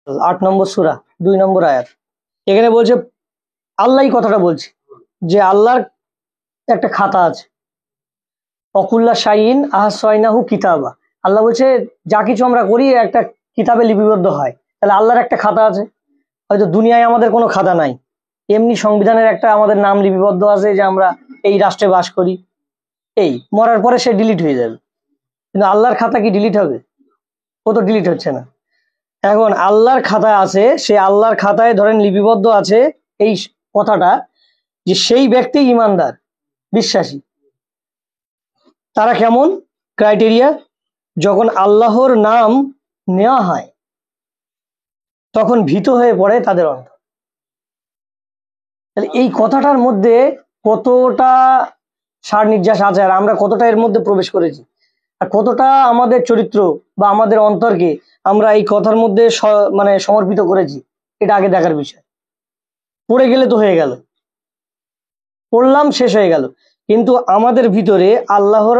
8 নম্বর সূরা 2 নম্বর আয়াত। এখানে বলছে আল্লাহই কথাটা বলছে যে আল্লাহর একটা খাতা আছে, অকুল্লা শাইইন আহসাইনাহু কিতাবা। আল্লাহ বলছে যা কিছু আমরা করি একটা কিতাবে লিপিবদ্ধ হয়। তাহলে আল্লাহর একটা খাতা আছে। হয়তো দুনিয়ায় আমাদের কোনো খাতা নাই, এমনি সংবিধানের একটা আমাদের নাম লিপিবদ্ধ আছে যে আমরা এই রাষ্ট্রে বাস করি, এই মরার পরে সে ডিলিট হয়ে যাবে। কিন্তু আল্লাহর খাতা কি ডিলিট হবে? ও তো ডিলিট হচ্ছে না। এখন আল্লাহর খাতা আছে, সে আল্লাহর খাতায় ধরেন লিপিবদ্ধ আছে এই কথাটা যে সেই ব্যক্তি ঈমানদার বিশ্বাসী। তারা কেমন ক্রাইটেরিয়া? যখন আল্লাহর নাম নেওয়া হয় তখন ভীত হয়ে পড়ে তাদের অন্তর। তাহলে এই কথাটার মধ্যে কতটা সার নির্যাস আছে, আর আমরা কতটা এর মধ্যে প্রবেশ করেছি, আর কতটা আমাদের চরিত্র বা আমাদের অন্তরকে আমরা এই কথার মধ্যে মানে সমর্পিত করেছি, এটা আগে দেখার বিষয়। পড়ে গেলে তো হয়ে গেল, পড়লাম শেষ হয়ে গেল, কিন্তু আমাদের ভিতরে আল্লাহর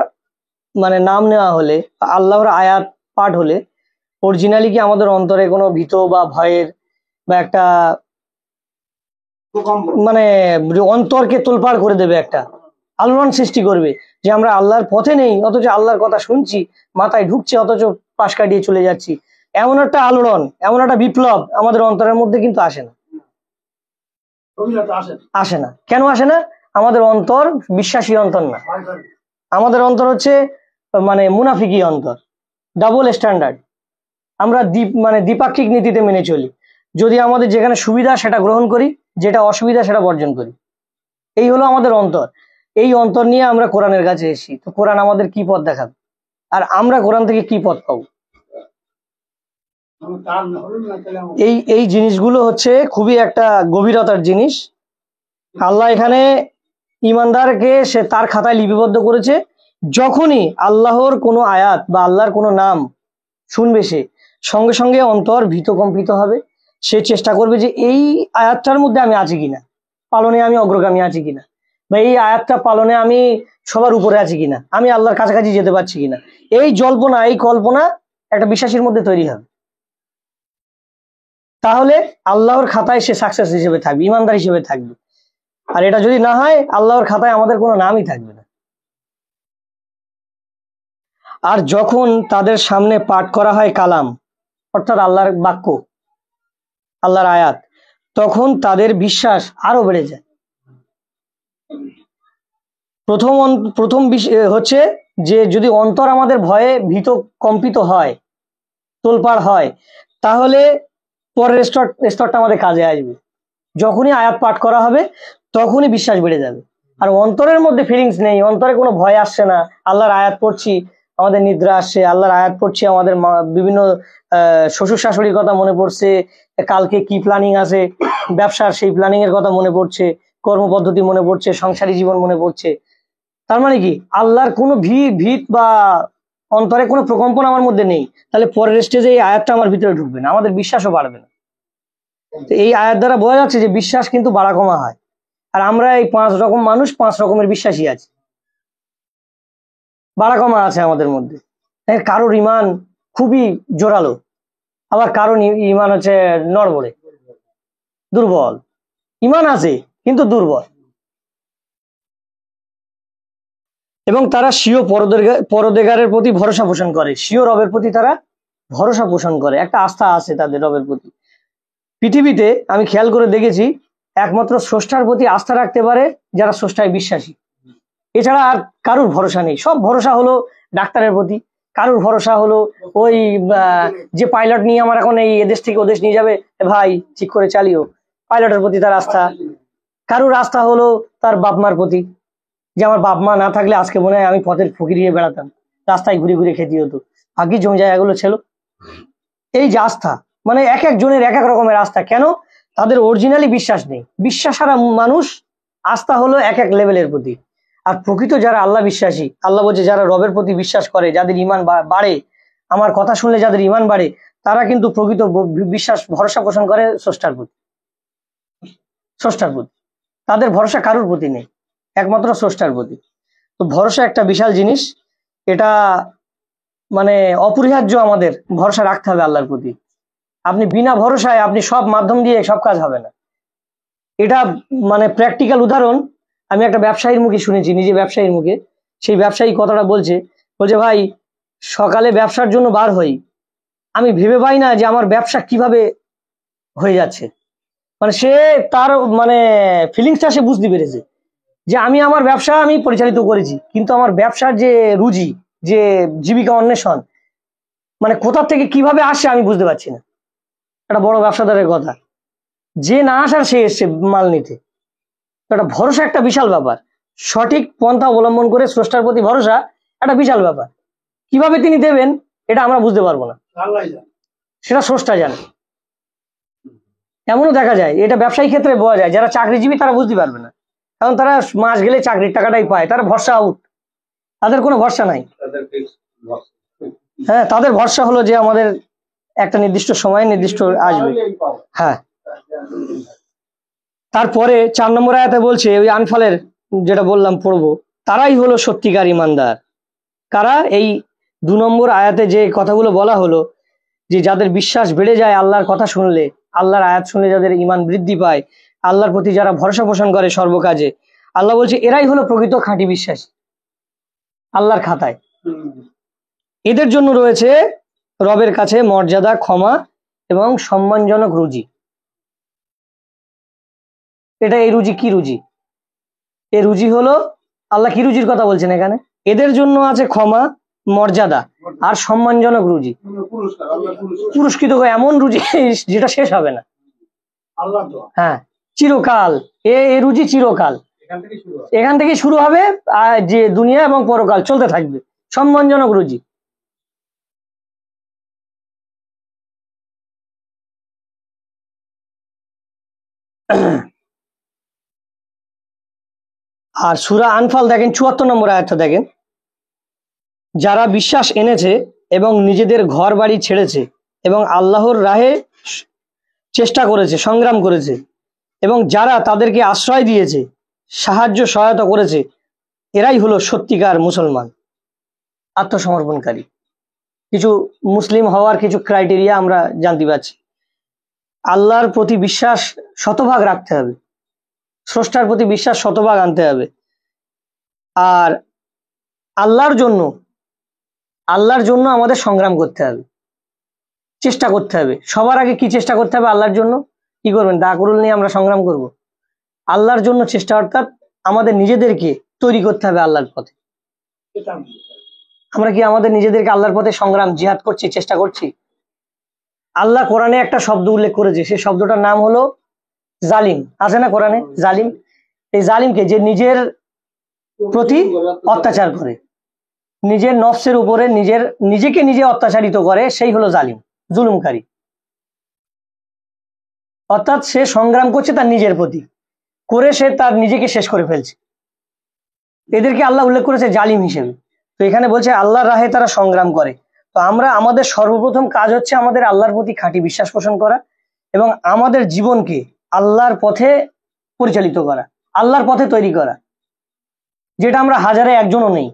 মানে নাম নেওয়া হলে, আল্লাহর আয়াত পাঠ হলে অরিজিনালি কি আমাদের অন্তরে কোনো ভীত বা ভয়ের বা একটা মানে অন্তরকে তোলপাড় করে দেবে, একটা আলোড়ন সৃষ্টি করবে যে আমরা আল্লাহর পথে নেই, অথচ আল্লাহর কথা শুনছি, মাথায় ঢুকছে, অথচ পাশ কাটিয়ে চলে যাচ্ছি। এমন একটা আলোড়ন, এমন একটা বিপ্লব আমাদের অন্তরের মধ্যে কিন্তু আসে না। আসে না। কেন আসে না? আমাদের অন্তর বিশ্বাসী অন্তর না, আমাদের অন্তর হচ্ছে মানে মুনাফিকি অন্তর, ডাবল স্ট্যান্ডার্ড। আমরা দ্বিপাক্ষিক নীতিতে মেনে চলি। যদি আমাদের যেখানে সুবিধা সেটা গ্রহণ করি, যেটা অসুবিধা সেটা বর্জন করি। এই হলো আমাদের অন্তর। এই অন্তর নিয়ে আমরা কোরআনের কাছে এসেছি। তো কোরআন আমাদের কি পথ দেখাবে, আর আমরা কোরআন থেকে কি পথ পাবো? এই জিনিসগুলো হচ্ছে খুবই একটা গভীরতার জিনিস। আল্লাহ এখানে ইমানদারকে সে তার খাতায় লিপিবদ্ধ করেছে। যখনই আল্লাহর কোনো আয়াত বা আল্লাহর কোনো নাম শুনবে, সে সঙ্গে সঙ্গে অন্তর ভীত কম্পিত হবে। সে চেষ্টা করবে যে এই আয়াতটার মধ্যে আমি আছি কিনা, পালনে আমি অগ্রগামী আছি কিনা, বা এই আয়াতটা পালনে আমি সবার উপরে আছি কিনা, আমি আল্লাহর কাছাকাছি যেতে পারছি কিনা। এই জল্পনা, এই কল্পনা একটা বিশ্বাসীর মধ্যে তৈরি হবে। তাহলে আল্লাহর খাতায় সে সাকসেস হিসেবে থাকবে, ইমানদার হিসেবে থাকবে। আর এটা যদি না হয়, আল্লাহর খাতায় আমাদের কোনো নামই থাকবে না। আর যখন তাদের সামনে পাঠ করা হয় কালাম, অর্থাৎ আল্লাহর বাক্য, আল্লাহর আয়াত, তখন তাদের বিশ্বাস আরো বেড়ে যায়। প্রথম হচ্ছে যে যদি অন্তর আমাদের ভয়ে ভীত কম্পিত হয়, তোলপাড় হয়, তাহলে পরের স্তরটা আমাদের কাজে আসবে। যখনই আয়াত পাঠ করা হবে তখনই বিশ্বাস বেড়ে যাবে। আর অন্তরের মধ্যে ফিলিংস নেই, অন্তরে কোনো ভয় আসছে না। আল্লাহর আয়াত পড়ছি, আমাদের নিদ্রা আসছে। আল্লাহর আয়াত পড়ছি, আমাদের বিভিন্ন শ্বশুর শাশুড়ির কথা মনে পড়ছে, কালকে কি প্ল্যানিং আছে ব্যবসার, সেই প্ল্যানিং এর কথা মনে পড়ছে, কর্মপদ্ধতি মনে পড়ছে, সংসারী জীবন মনে পড়ছে। তার মানে কি আল্লাহর কোনো ভীত বা অন্তরে কোনো প্রকম্পন আমার মধ্যে নেই। তাহলে পরের স্টেজে এই আয়াতটা আমার ভিতরে ঢুকবে না, আমাদের বিশ্বাসও বাড়বে না। তো এই আয়াত দ্বারা বোঝা যাচ্ছে যে বিশ্বাস কিন্তু বাড়া কমা হয়। আর আমরা এই 5 রকম মানুষ, 5 রকমের বিশ্বাসী আছি, বাড়া কমা আছে আমাদের মধ্যে। কারোর ইমান খুবই জোরালো, আবার কারোর ইমান হচ্ছে নড়বড়ে, দুর্বল। ইমান আছে কিন্তু দুর্বল। এবং তারা স্বীয় পরদেগারের প্রতি ভরসা পোষণ করে, স্বীয় রবের প্রতি তারা ভরসা পোষণ করে, একটা আস্থা আছে তাদের রবের প্রতি। পৃথিবীতে আমি খেয়াল করে দেখেছি একমাত্র স্রষ্টার প্রতি আস্থা রাখতে পারে যারা স্রষ্টায় বিশ্বাসী। এছাড়া আর কারুর ভরসা নেই। সব ভরসা হলো ডাক্তারের প্রতি, কারুর ভরসা হলো ওই যে পাইলট নিয়ে আমার এখন এই এদেশ থেকে ওদেশ নিয়ে যাবে, ভাই ঠিক করে চালিও, পাইলটের প্রতি তার আস্থা। কারুর আস্থা হলো তার বাপ মার প্রতি, যে আমার বাপ মা না থাকলে আজকে মনে হয় আমি পথের ফকির হয়ে বেড়াতাম, রাস্তায় ঘুরে ঘুরে খেতে হতো, ভাগ্যি জমি জায়গাগুলো ছিল। এই যে আস্থা, মানে এক একজনের এক এক রকমের আস্থা। কেন? তাদের অরিজিনালি বিশ্বাস নেই। বিশ্বাসারা মানুষ আস্থা হলো এক এক লেভেলের প্রতি। আর প্রকৃত যারা আল্লাহ বিশ্বাসী, আল্লাহ বলছে যারা রবের প্রতি বিশ্বাস করে, যাদের ইমান বাড়ে, আমার কথা শুনলে যাদের ইমান বাড়ে, তারা কিন্তু প্রকৃত বিশ্বাস ভরসা পোষণ করে স্রষ্টার প্রতি। তাদের ভরসা কারুর প্রতি নেই, একমাত্র স্রষ্টার প্রতি। তো ভরসা একটা বিশাল জিনিস, এটা মানে অপরিহার্য, আমাদের ভরসা রাখতে হবে আল্লাহর প্রতি। আপনি বিনা ভরসায় আপনি সব মাধ্যম দিয়ে সব কাজ হবে না। এটা মানে প্র্যাকটিক্যাল উদাহরণ আমি একটা ব্যবসায়ীর মুখে শুনেছি, নিজে ব্যবসায়ীর মুখে। সেই ব্যবসায়ী কথাটা বলছে ভাই সকালে ব্যবসার জন্য বার হই, আমি ভেবে পাই না যে আমার ব্যবসা কিভাবে হয়ে যাচ্ছে। মানে সে তার মানে ফিলিংসটা সে বুঝতে পেরেছে যে আমি আমার ব্যবসা আমি পরিচালিত করেছি, কিন্তু আমার ব্যবসার যে রুজি, যে জীবিকা অন্বেষণ, মানে কোথা থেকে কিভাবে আসে আমি বুঝতে পারছি না। একটা বড় ব্যবসাদারের কথা, যে না আসার সে এসছে মাল নিতে। একটা ভরসা একটা বিশাল ব্যাপার, সঠিক পন্থা অবলম্বন করে স্রষ্টার প্রতি ভরসা একটা বিশাল ব্যাপার। কিভাবে তিনি দেবেন এটা আমরা বুঝতে পারবো না, সেটা স্রষ্টা জানে। এমনও দেখা যায়, এটা ব্যবসায়ী ক্ষেত্রে বোঝা যায়, যারা চাকরিজীবী তারা বুঝতে পারবে না, কারণ তারা মাস গেলে চাকরির টাকাটাই পায়, তারা ভরসা আউট, তাদের কোনো ভরসা নাই। হ্যাঁ, তাদের ভরসা হলো যে আমাদের একটা নির্দিষ্ট সময় নির্দিষ্ট আসবে। হ্যাঁ, তারপরে 4 নম্বর আয়াতে বলছে, ওই আনফালের যেটা বললাম পড়বো, তারাই হলো সত্যিকার ইমানদার। কারা? এই 2 নম্বর আয়াতে যে কথাগুলো বলা হলো, যে যাদের বিশ্বাস বেড়ে যায় আল্লাহর কথা শুনলে, আল্লাহর আয়াত শুনলে যাদের ইমান বৃদ্ধি পায়, আল্লাহর প্রতি যারা ভরসা পোষণ করে সর্বকাজে, আল্লাহ বলছে এরাই হলো প্রকৃত খাঁটি বিশ্বাসী আল্লাহর খাতায়। এদের জন্য রয়েছে রবের কাছে মর্যাদা, ক্ষমা এবং সম্মানজনক রুজি। এটা এই রুজি কি রুজি? এই রুজি হলো, আল্লাহ কি রুজির কথা বলছেন এখানে? এদের জন্য আছে ক্ষমা, মর্যাদা আর সম্মানজনক রুজি, পুরস্কৃত এমন রুজি যেটা শেষ হবে না। হ্যাঁ, চিরকাল, এ রুজি চিরকাল, এখান থেকে শুরু হবে, আর যে দুনিয়া এবং পরকাল চলতে থাকবে, সম্মানজনক রুজি। আর সূরা আনফাল দেখেন 74 নম্বর আয়াতটা দেখেন, যারা বিশ্বাস এনেছে এবং নিজেদের ঘর বাড়ি ছেড়েছে এবং আল্লাহর রাহে চেষ্টা করেছে, সংগ্রাম করেছে, এবং যারা তাদেরকে আশ্রয় দিয়েছে, সাহায্য সহায়তা করেছে, এরাই হলো সত্যিকার মুসলমান, আত্মসমর্পণকারী। কিছু মুসলিম হওয়ার কিছু ক্রাইটেরিয়া আমরা জানতে পারছি। আল্লাহর প্রতি বিশ্বাস শতভাগ রাখতে হবে, স্রষ্টার প্রতি বিশ্বাস শতভাগ আনতে হবে, আর আল্লাহর জন্য আমাদের সংগ্রাম করতে হবে, চেষ্টা করতে হবে। সবার আগে কি চেষ্টা করতে হবে? আল্লাহর জন্য কি করবেন? দা কুরুল নিয়ে আমরা সংগ্রাম করব? আল্লাহর জন্য চেষ্টা, অর্থাৎ আমাদের নিজেদেরকে তৈরি করতে হবে আল্লাহর পথে। আমরা কি আমাদের নিজেদেরকে আল্লাহর পথে সংগ্রাম, জিহাদ করছি, চেষ্টা করছি? আল্লাহ কোরআনে একটা শব্দ উল্লেখ করেছে, সেই শব্দটার নাম হলো জালিম। আছে না কোরআনে? জালিম। এই জালিমকে, যে নিজের প্রতি অত্যাচার করে, নিজের নফসের উপরে নিজেকে নিজে অত্যাচারিত করে, সেই হলো জালিম, জুলুমকারী। অর্থাৎ সে সংগ্রাম করছে তার নিজের প্রতি, করে সে তার নিজেকে শেষ করে ফেলছে। এদেরকে আল্লাহ উল্লেখ করেছে জালিম হিসেবে। তো এখানে বলছে আল্লাহর রাহে তারা সংগ্রাম করে। তো আমাদের সর্বপ্রথম কাজ হচ্ছে আমাদের আল্লাহর প্রতি খাঁটি বিশ্বাস পোষণ করা এবং আমাদের জীবনকে আল্লাহর পথে পরিচালিত করা, আল্লাহর পথে তৈরি করা, যেটা আমরা হাজারে একজনও নেই।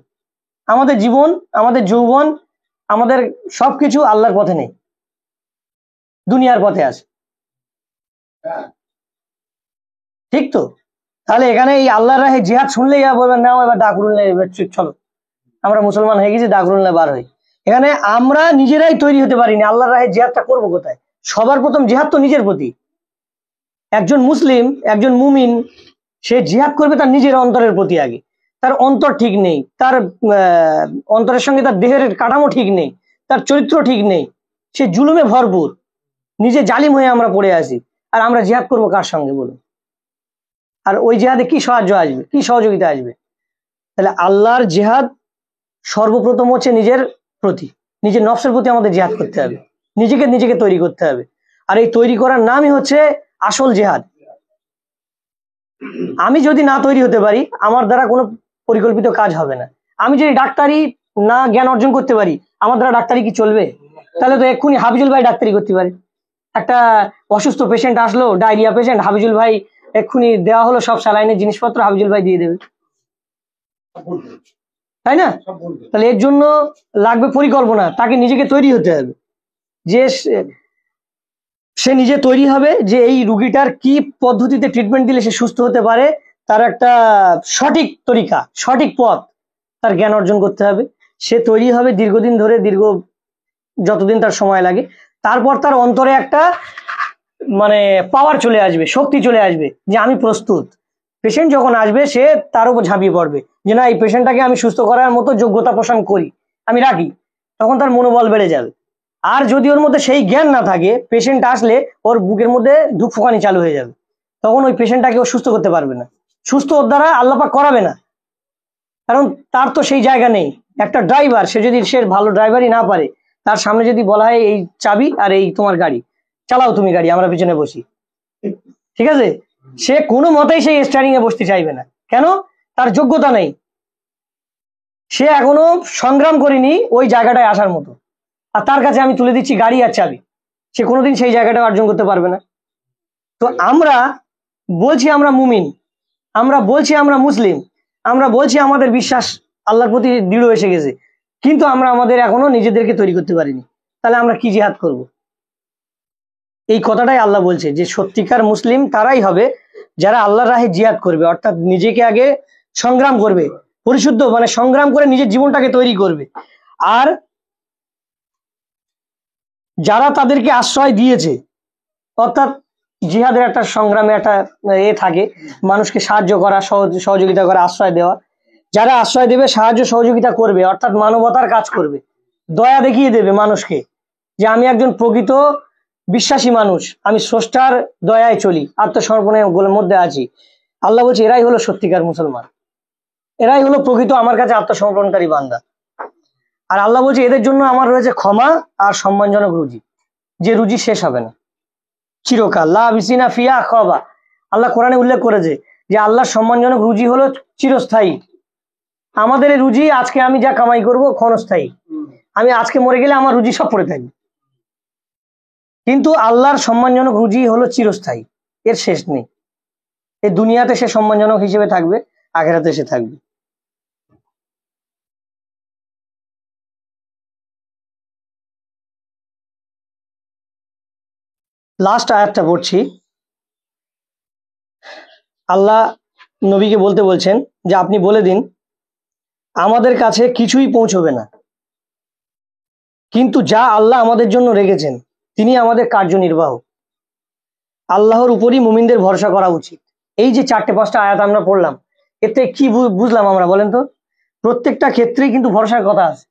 আমাদের জীবন, আমাদের যৌবন, আমাদের সবকিছু আল্লাহর পথে নেই, দুনিয়ার পথে আছে। ঠিক তো? তাহলে এখানে এই আল্লাহর রাহে জিহাদ শুনলেই বলবেন না এবার দাকুরুল চলো আমরা মুসলমান হয়ে গেছি, দাকুরুল বার হই। এখানে আমরা নিজেরাই তৈরি হতে পারিনি, আল্লাহর রাহে জিহাদটা করবো কোথায়? সবার প্রথম জিহাদ তো নিজের প্রতি। একজন মুসলিম, একজন মুমিন, সে জিহাদ করবে তার নিজের অন্তরের প্রতি আগে। তার অন্তর ঠিক নেই, তার অন্তরের সঙ্গে তার দেহের কাঠামো ঠিক নেই, তার চরিত্র ঠিক নেই, সে জুলুমে ভরপুর, নিজে জালিম হয়ে আমরা পড়ে আসি। আর আমরা জিহাদ করবো কার সঙ্গে বলুন? আর ওই জিহাদে কি সাহায্য আসবে, কি সহযোগিতা আসবে? তাহলে আল্লাহর জিহাদ সর্বপ্রথম হচ্ছে নিজের প্রতি, নিজের নফসের প্রতি আমাদের জিহাদ করতে হবে, নিজেকে তৈরি করতে হবে। আর এই তৈরি করার নামই হচ্ছে আসল জিহাদ। আমি যদি না তৈরি হতে পারি, আমার দ্বারা কোনো পরিকল্পিত কাজ হবে না। আমি যদি ডাক্তারি না জ্ঞান অর্জন করতে পারি, আমার দ্বারা ডাক্তারি কি চলবে? তাহলে তো এক্ষুনি হাফিজুল ভাই ডাক্তারি করতে পারে। একটা অসুস্থ পেশেন্ট আসলো, ডায়রিয়া পেশেন্ট, হাফিজুল ভাই এক্ষুনি দেওয়া হলো সব স্যালাইনের জিনিসপত্র, হাফিজুল ভাই দিয়ে দেবে, তাই না? তাহলে এর জন্য লাগবে পরিকল্পনা, তাকে নিজেকে তৈরি হতে হবে। যে সে নিজে তৈরি হবে যে এই রুগীটার কি পদ্ধতিতে ট্রিটমেন্ট দিলে সে সুস্থ হতে পারে, তার একটা সঠিক তরিকা, সঠিক পথ তার জ্ঞান অর্জন করতে হবে। সে তৈরি হবে দীর্ঘদিন ধরে, যতদিন তার সময় লাগে। তারপর তার অন্তরে একটা মানে পাওয়ার চলে আসবে, শক্তি চলে আসবে যে আমি প্রস্তুত। পেশেন্ট যখন আসবে সে তার উপর ঝাঁপিয়ে পড়বে যে না, এই পেশেন্টটাকে আমি সুস্থ করার মতো যোগ্যতা পোষণ করি, আমি রাখি। তখন তার মনোবল বেড়ে যাবে। আর যদি ওর মধ্যে সেই জ্ঞান না থাকে, পেশেন্ট আসলে ওর বুকের মধ্যে ধুকফুকানি চালু হয়ে যাবে, তখন ওই পেশেন্টটাকে ও সুস্থ করতে পারবে না, সুস্থ ওর দ্বারা আল্লাহ পাক করাবে না, কারণ তার তো সেই জায়গা নেই। একটা ড্রাইভার, সে ভালো ড্রাইভারই না পারে, তার সামনে যদি বলা হয় এই চাবি আর এই তোমার গাড়ি, চালাও তুমি গাড়ি, আমরা পিছনে বসি, ঠিক আছে, সে কোনো মতেই সেই স্টিয়ারিং এ বসতে চাইবে না। কেন? তার যোগ্যতা নেই, সে এখনো সংগ্রাম করেনি ওই জায়গাটায় আসার মতো। আর তার কাছে আমি তুলে দিচ্ছি গাড়ি আর চাবি, সে কোনোদিন সেই জায়গাটা অর্জন করতে পারবে না। তো আমরা বলছি আমরা মুমিন, আমরা বলছি আমরা মুসলিম, আমরা বলছি আমাদের বিশ্বাস আল্লাহর প্রতি দৃঢ় এসে গেছে, কিন্তু আমরা আমাদের এখনো নিজেদেরকে তৈরি করতে পারিনি। তাহলে আমরা কি জিহাদ করব? এই কথাটাই আল্লাহ বলছে যে সত্যিকার মুসলিম তারাই হবে যারা আল্লাহর রাহে জিহাদ করবে, অর্থাৎ নিজেকে আগে সংগ্রাম করবে, পরিশুদ্ধ মানে সংগ্রাম করে নিজের জীবনটাকে তৈরি করবে। আর যারা তাদেরকে আশ্রয় দিয়েছে, অর্থাৎ জিহাদের একটা সংগ্রামে একটা থাকে, মানুষকে সাহায্য করা, সহযোগিতা করা, আশ্রয় দেওয়া। যারা আশ্রয় দেবে, সাহায্য সহযোগিতা করবে, অর্থাৎ মানবতার কাজ করবে, দয়া দেখিয়ে দেবে মানুষকে যে আমি একজন প্রকৃত বিশ্বাসী মানুষ, আমি স্রষ্টার দয়ায় চলি, আত্মসমর্পণের মধ্যে আছি। আল্লাহ বলছে এরাই হলো সত্যিকার মুসলমান, এরাই হলো প্রকৃত আমার কাছে আত্মসমর্পণকারী বান্দা। আর আল্লাহ বলছে এদের জন্য আমার রয়েছে ক্ষমা আর সম্মানজনক রুজি, যে রুজি শেষ হবে না চিরকাল। লা বিসিনা ফিয়া খাবা, আল্লাহ কোরআনে উল্লেখ করেছে যে আল্লাহর সম্মানজনক রুজি হলো চিরস্থায়ী। আমাদের এই রুজি আজকে আমি যা কামাই করব ক্ষণস্থায়ী, আমি আজকে মরে গেলে আমার রুজি সব পড়ে থাকবে, কিন্তু আল্লাহর সম্মানজনক রুজি হলো চিরস্থায়ী, এর শেষ নেই। এই দুনিয়াতে সে সম্মানজনক হিসেবে থাকবে, আখিরাতে সে থাকবে। লাস্ট আয়াতটা পড়ছি। আল্লাহ নবীকে বলছেন যে আপনি বলে দিন আমাদের কাছে কিছুই পৌঁছবে না, কিন্তু যা আল্লাহ আমাদের জন্য রেখেছেন তিনি আমাদের কার্যনির্বাহক। আল্লাহর উপরই মুমিনদের ভরসা করা উচিত। এই যে 4-5টা আয়াত আমরা পড়লাম, এতে কি বুঝলাম আমরা বলেন তো? প্রত্যেকটা ক্ষেত্রেই কিন্তু ভরসার কথা আছে।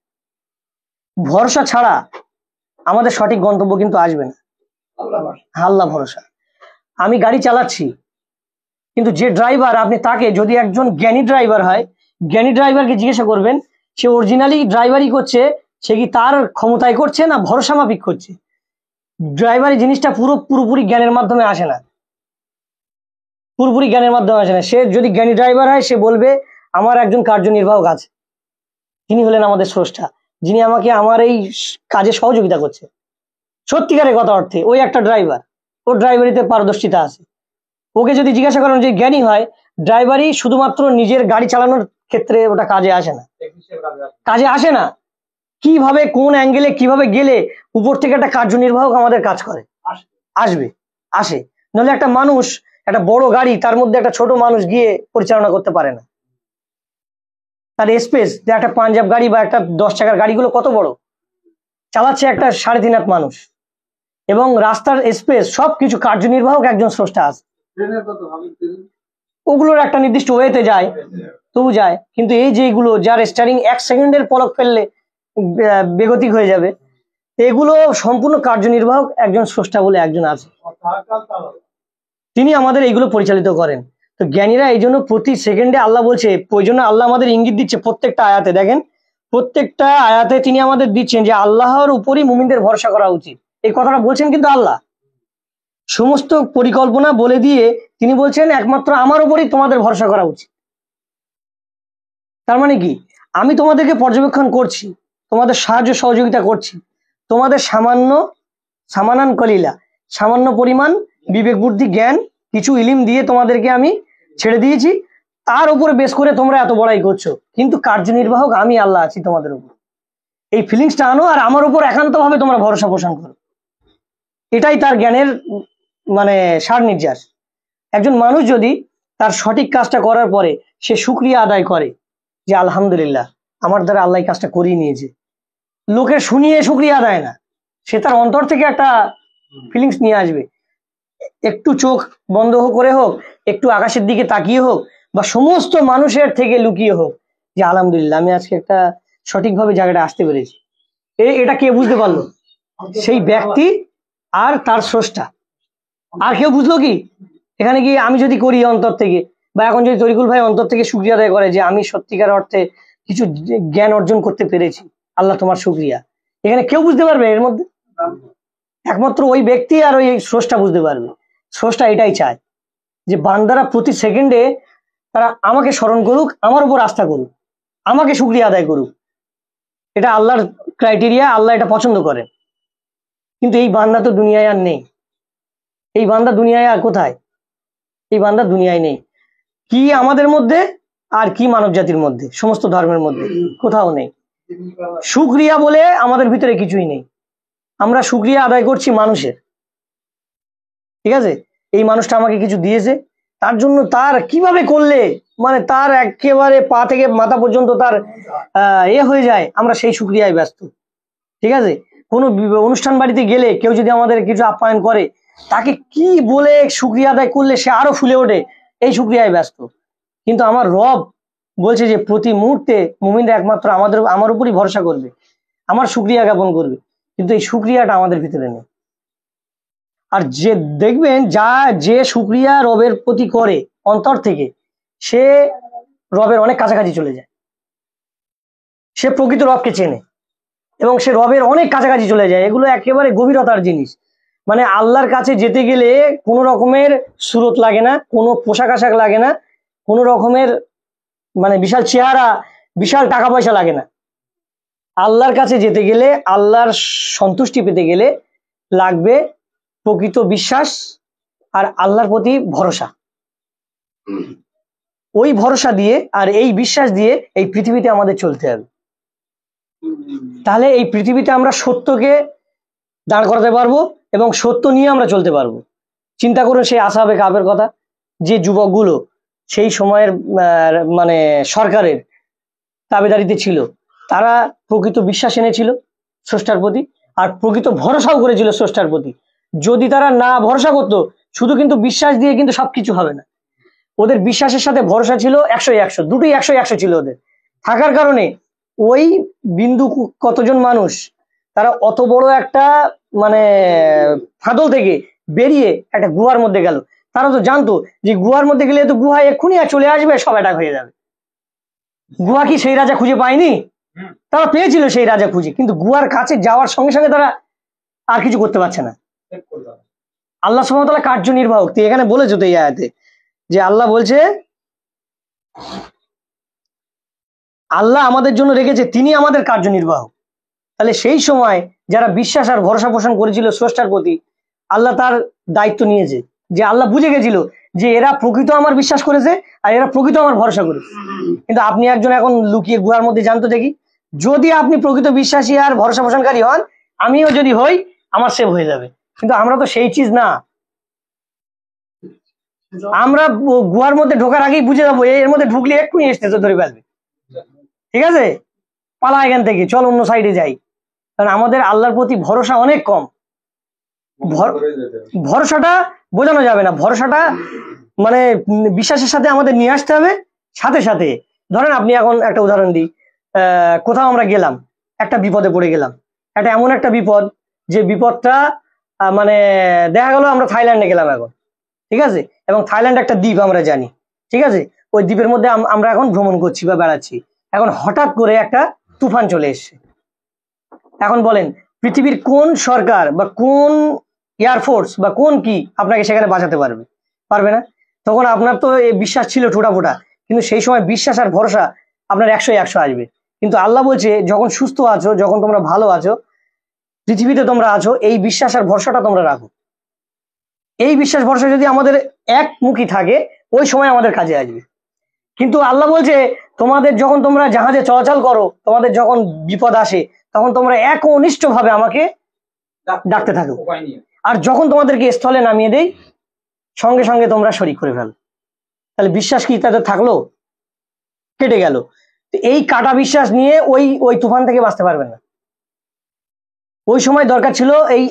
ভরসা ছাড়া আমাদের সঠিক গন্তব্য কিন্তু আসবে না। আল্লাহ ভরসা। আমি গাড়ি চালাচ্ছি, কিন্তু যে ড্রাইভার, আপনি তাকে যদি একজন জ্ঞানী ড্রাইভার হয়, জ্ঞানী ড্রাইভারকে জিজ্ঞাসা করবেন সে অরিজিনালি ড্রাইভারি করছে, সে কি তার ক্ষমতায় করছে না ভরসা মাফিক করছে। ড্রাইভারি জিনিসটা পুরোপুরি জ্ঞানের মাধ্যমে আসে না, পুরোপুরি জ্ঞানের মাধ্যমে আসে না। সে যদি জ্ঞানী ড্রাইভার হয়, সে বলবে আমার একজন কার্যনির্বাহক আছে, তিনি হলেন আমাদের স্রষ্টা, যিনি আমাকে আমার এই কাজে সহযোগিতা করছে। সত্যিকারের কথা অর্থে ওই একটা ড্রাইভার, ওর ড্রাইভারিতে পারদর্শিতা আছে। ওকে যদি জিজ্ঞাসা করেন যে জ্ঞানী হয়, ড্রাইভারি শুধুমাত্র নিজের গাড়ি চালানোর ক্ষেত্রে ওটা কাজে আসে না, কাজে আসে না। কিভাবে, কোন অ্যাঙ্গেলে, কিভাবে গেলে উপর থেকে একটা কার্যনির্বাহক আমাদের কাজ করে, আসে। নাহলে একটা মানুষ, একটা বড় গাড়ি, তার মধ্যে একটা ছোট মানুষ গিয়ে পরিচালনা করতে পারে না। তার স্পেস, যে একটা পাঞ্জাব গাড়ি বা একটা 10 চাকার গাড়িগুলো কত বড়, চালাচ্ছে একটা 3.5 হাত মানুষ, এবং রাস্তার স্পেস সবকিছু, কার্যনির্বাহক একজন স্রষ্টা আছে। ওগুলোর একটা নির্দিষ্ট ওয়েতে যায়, তবু যায়। কিন্তু এই যে এগুলো যার স্টারিং 1 সেকেন্ডের পলক ফেললে বেগতিক হয়ে যাবে, এগুলো সম্পূর্ণ কার্যনির্বাহক একজন স্রষ্টা বলে একজন আছে, তিনি আমাদের এইগুলো পরিচালিত করেন। তো জ্ঞানীরা এই জন্য প্রতি সেকেন্ডে, আল্লাহ বলছে, ওই জন্য আল্লাহ আমাদের ইঙ্গিত দিচ্ছে প্রত্যেকটা আয়াতে। দেখেন প্রত্যেকটা আয়াতে তিনি আমাদের দিচ্ছেন যে আল্লাহর উপরই মুমিনদের ভরসা করা উচিত। এই কথাটা বলছেন কিন্তু আল্লাহ, সমস্ত পরিকল্পনা বলে দিয়ে তিনি বলছেন একমাত্র আমার উপরই তোমাদের ভরসা করা উচিত। তার মানে কি, আমি তোমাদেরকে পর্যবেক্ষণ করছি, তোমাদের সাহায্য সহযোগিতা করছি, তোমাদের সামানান কলিলা, সামান্য পরিমাণ বিবেক বুদ্ধি জ্ঞান কিছু ইলিম দিয়ে তোমাদেরকে আমি ছেড়ে দিয়েছি, তার উপরে বেশ করে তোমরা এত বড়াই করছো, কিন্তু কার্যনির্বাহক আমি আল্লাহ আছি তোমাদের উপর। এই ফিলিংসটা আনো আর আমার উপর একান্তভাবে তোমরা ভরসা পোষণ করো। এটাই তার জ্ঞানের মানে সার নির্যাস। একজন মানুষ যদি তার সঠিক কাজটা করার পরে সে শুকরিয়া আদায় করে যে আলহামদুলিল্লাহ আমার দ্বারা আল্লাহ কাজটা করিয়ে নিয়েছে, লোকের শুনিয়ে শুকরিয়া আদায় না, সে তার অন্তর থেকে একটা ফিলিংস নিয়ে আসবে, একটু চোখ বন্ধ করে হোক, একটু আকাশের দিকে তাকিয়ে হোক, বা সমস্ত মানুষের থেকে লুকিয়ে হোক, যে আলহামদুলিল্লাহ আমি আজকে একটা সঠিকভাবে জায়গাটা আসতে পেরেছি। এটা কে বুঝতে পারলো? সেই ব্যক্তি আর তার স্রষ্টা। আর কেউ বুঝলো কি? এখানে কি আমি যদি করি অন্তর থেকে, বা এখন যদি তরিকুল ভাই অন্তর থেকে শুকরিয়া আদায় করে যে আমি সত্যিকার অর্থে কিছু জ্ঞান অর্জন করতে পেরেছি, আল্লাহ তোমার শুকরিয়া, এখানে কেউ বুঝতে পারবে? এর মধ্যে একমাত্র ওই ব্যক্তি আর ওই স্রষ্টা বুঝতে পারবে। স্রষ্টা এটাই চায় যে বান্দারা প্রতি সেকেন্ডে তারা আমাকে স্মরণ করুক, আমার উপর আস্থা করুক, আমাকে শুকরিয়া আদায় করুক। এটা আল্লাহর ক্রাইটেরিয়া, আল্লাহ এটা পছন্দ করেন। কিন্তু এই বান্দা তো দুনিয়ায় আর নেই। এই বান্দা দুনিয়ায় আর কোথায়? এই বান্দা দুনিয়ায় নেই। কি আমাদের মধ্যে আর কি মানব জাতির মধ্যে, সমস্ত ধর্মের মধ্যে কোথাও নেই। শুকরিয়া বলে আমাদের ভিতরে কিছুই নেই। আমরা শুকরিয়া আদায় করছি মানুষের। ঠিক আছে, এই মানুষটা আমাকে কিছু দিয়েছে, তার জন্য তার কিভাবে করলে মানে তার একেবারে পা থেকে মাথা পর্যন্ত তার হয়ে যায়, আমরা সেই শুকরিয়ায় ব্যস্ত। ঠিক আছে, কোনো অনুষ্ঠান বাড়িতে গেলে কেউ যদি আমাদের কিছু আপ্যায়ন করে, তাকে কি বলে শুকরিয়া আদায় করলে সে আরো ফুলে ওঠে, এই শুকরিয়ায় ব্যস্ত। কিন্তু আমার রব বলছে যে প্রতি মুহূর্তে মুমিনরা একমাত্র আমার উপরই ভরসা করবে, আমার শুকরিয়া জ্ঞাপন করবে। কিন্তু এই শুকরিয়াটা আমাদের ভিতরে নেই। আর যে দেখবেন যে শুকরিয়া রবের প্রতি করে অন্তর থেকে, সে রবের অনেক কাছাকাছি চলে যায়। সে প্রকৃত রবকে চেনে এবং সে রবের অনেক কাছাকাছি চলে যায়। এগুলো একেবারে গভীরতার জিনিস। মানে আল্লাহর কাছে যেতে গেলে কোনো রকমের সুরত লাগে না, কোনো পোশাক আশাক লাগে না, কোনো রকমের মানে বিশাল চেহারা, বিশাল টাকা পয়সা লাগে না। আল্লাহর কাছে যেতে গেলে, আল্লাহর সন্তুষ্টি পেতে গেলে লাগবে প্রকৃত বিশ্বাস আর আল্লাহর প্রতি ভরসা। ওই ভরসা দিয়ে আর এই বিশ্বাস দিয়ে এই পৃথিবীতে আমাদের চলতে হবে। তাহলে এই পৃথিবীতে আমরা সত্যকে দাঁড় করাতে পারবো এবং সত্য নিয়ে আমরা চলতে পারবো। চিন্তা করুন সেই আসহাবে কাহফের কথা, যে যুবকগুলো সেই সময়ের মানে সরকারের তাবেদারিতে ছিল, তারা প্রকৃত বিশ্বাস এনেছিল স্রষ্টার প্রতি আর প্রকৃত ভরসাও করেছিল স্রষ্টার প্রতি। যদি তারা না ভরসা করতো, শুধু কিন্তু বিশ্বাস দিয়ে কিন্তু সবকিছু হবে না। ওদের বিশ্বাসের সাথে ভরসা ছিল 100-100, দুটোই 100-100 ছিল ওদের থাকার কারণে। ওই বিন্দু কতজন মানুষ তারা অত বড় একটা মানে ফাটল থেকে বেরিয়ে একটা গুহার মধ্যে গেল। তারা তো জানতো যে গুহার মধ্যে গেলে তো গুহা এক্ষুনি চলে আসবে, সব অ্যাটাক হয়ে যাবে। গুহা কি সেই রাজা খুঁজে পায়নি? তারা পেয়েছিল সেই রাজা খুঁজে, কিন্তু গুহার কাছে যাওয়ার সঙ্গে সঙ্গে তারা আর কিছু করতে পারছে না। আল্লাহ সুবহানাহু ওয়া তাআলা কার্যনির্বাহক। তুই এখানে বলেছো তো এই আয়াতে যে আল্লাহ বলছে আল্লাহ আমাদের জন্য রেখেছে, তিনি আমাদের কার্যনির্বাহক। তাহলে সেই সময় যারা বিশ্বাস আর ভরসা পোষণ করেছিল স্রষ্টার প্রতি, আল্লাহ তার দায়িত্ব নিয়েছে। যে আল্লাহ বুঝে গেছিল যে এরা প্রকৃত আমার বিশ্বাস করেছে আর এরা প্রকৃত আমার ভরসা করেছে। কিন্তু আপনি একজন এখন লুকিয়ে গুহার মধ্যে জানতো দেখি, যদি আপনি প্রকৃত বিশ্বাসী আর ভরসা পোষণকারী হন, আমিও যদি হই, আমার সেভ হয়ে যাবে। কিন্তু আমরা তো সেই চিজ না। আমরা গুহার মধ্যে ঢোকার আগেই বুঝে যাবো এর মধ্যে ঢুকলে এক্ষুনি এসতেছে ধরে ফেলবে। ঠিক আছে, পালা এখান থেকে, চল অন্য সাইডে যাই। কারণ আমাদের আল্লাহর প্রতি ভরসা অনেক কম। ভরসাটা বোঝানো যাবে না। ভরসাটা মানে বিশ্বাসের সাথে আমাদের নিয়ে আসতে হবে। সাথে সাথে ধরেন আপনি এখন একটা উদাহরণ দিই, কোথাও আমরা গেলাম, একটা বিপদে পড়ে গেলাম, একটা এমন একটা বিপদ যে বিপদটা মানে দেখা গেল আমরা থাইল্যান্ডে গেলাম এখন। ঠিক আছে, এবং থাইল্যান্ড একটা দ্বীপ আমরা জানি। ঠিক আছে, ওই দ্বীপের মধ্যে আমরা এখন ভ্রমণ করছি বা বেড়াচ্ছি। এখন হঠাৎ করে একটা তুফান চলে এসছে। এখন বলেন পৃথিবীর কোন সরকার বা কোন এয়ারফোর্স বা কোন কি আপনাকে সেখানে বাঁচাতে পারবে? পারবে না। তখন আপনার তো এই বিশ্বাস ছিল ঠোঁটা ফোটা, কিন্তু সেই সময় বিশ্বাস আর ভরসা আপনার 100-100 আসবে। কিন্তু আল্লাহ বলছে যখন সুস্থ আছো, যখন তোমরা ভালো আছো, পৃথিবীতে তোমরা আছো, এই বিশ্বাস আর ভরসাটা তোমরা রাখো। এই বিশ্বাস ভরসা যদি আমাদের একমুখী থাকে, ওই সময় আমাদের কাজে আসবে। কিন্তু আল্লাহ বলছে তোমাদের যখন তোমরা জাহাজে চলাচল করো, তোমাদের যখন বিপদ আসে, তখন তোমরা একনিষ্ঠ ভাবে আমাকে ডাকতে থাকো। আর যখন তোমাদেরকে স্থলে নামিয়ে দেই সঙ্গে সঙ্গে তোমরা শরিক করে ফেলো। তাহলে বিশ্বাস কি তাদের থাকলো? কেটে গেল। এই কাটা বিশ্বাস নিয়ে ওই তুফান থেকে বাঁচতে পারবেন না। ওই সময় দরকার ছিল এই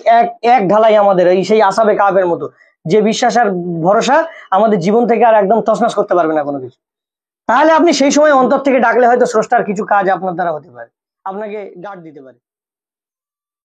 এক ঢালাই আমাদের, এই সেই আসাবে কাবের মতো, যে বিশ্বাস আর ভরসা আমাদের জীবন থেকে আর একদম তছনছ করতে পারবে না কোনো কিছু। তাহলে আপনি সেই সময় অন্তর থেকে ডাকলে হয়তো স্রষ্টার কিছু কাজ আপনার দ্বারা হতে পারে, আপনাকে গার্ড দিতে পারে।